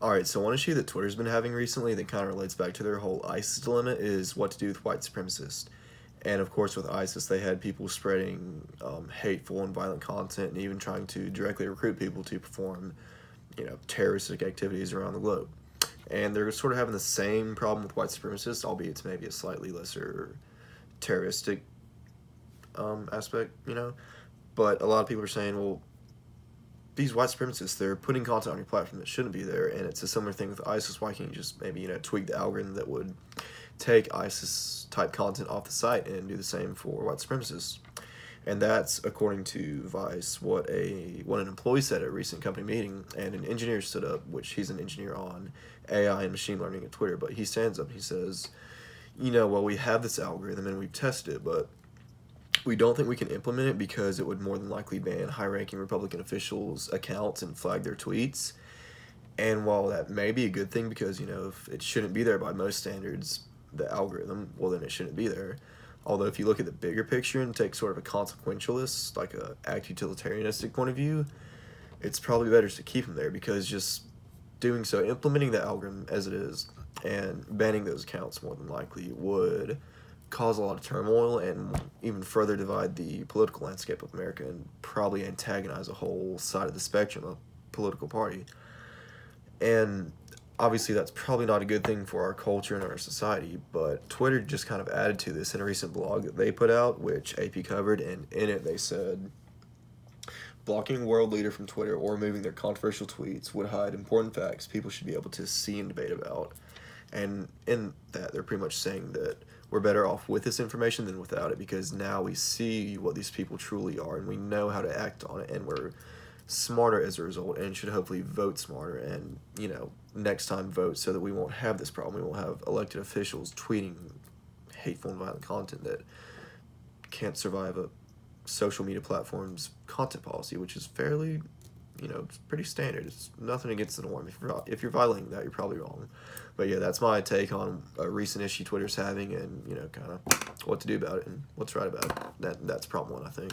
Alright, so one issue that Twitter's been having recently that kind of relates back to their whole ISIS dilemma is what to do with white supremacists. And of course, with ISIS, they had people spreading hateful and violent content and even trying to directly recruit people to perform, terroristic activities around the globe. And they're sort of having the same problem with white supremacists, albeit it's maybe a slightly lesser terroristic aspect. But a lot of people are saying, well, these white supremacists, they're putting content on your platform that shouldn't be there, and it's a similar thing with ISIS. Why can't you just maybe, tweak the algorithm that would take ISIS-type content off the site and do the same for white supremacists? And that's, according to Vice, what an employee said at a recent company meeting, and an engineer stood up, which he's an engineer on AI and machine learning at Twitter, but he stands up and he says, well, we have this algorithm and we've tested it, but we don't think we can implement it because it would more than likely ban high-ranking Republican officials' accounts and flag their tweets. And while that may be a good thing because, if it shouldn't be there by most standards, the algorithm, well, then it shouldn't be there. Although if you look at the bigger picture and take sort of a consequentialist, like a act utilitarianistic point of view, it's probably better to keep them there because just doing so, implementing the algorithm as it is, and banning those accounts more than likely would cause a lot of turmoil and even further divide the political landscape of America and probably antagonize a whole side of the spectrum of political party. And obviously that's probably not a good thing for our culture and our society, but Twitter just kind of added to this in a recent blog that they put out, which AP covered, and in it they said, blocking a world leader from Twitter or removing their controversial tweets would hide important facts people should be able to see and debate about. And in that, they're pretty much saying that we're better off with this information than without it because now we see what these people truly are and we know how to act on it, and we're smarter as a result and should hopefully vote smarter and, next time vote so that we won't have this problem. We won't have elected officials tweeting hateful and violent content that can't survive a social media platform's content policy, which is fairly, it's pretty standard. It's nothing against the norm. If you're violating that, you're probably wrong. But yeah, that's my take on a recent issue Twitter's having and, kind of what to do about it and what's right about it. That's problem one, I think.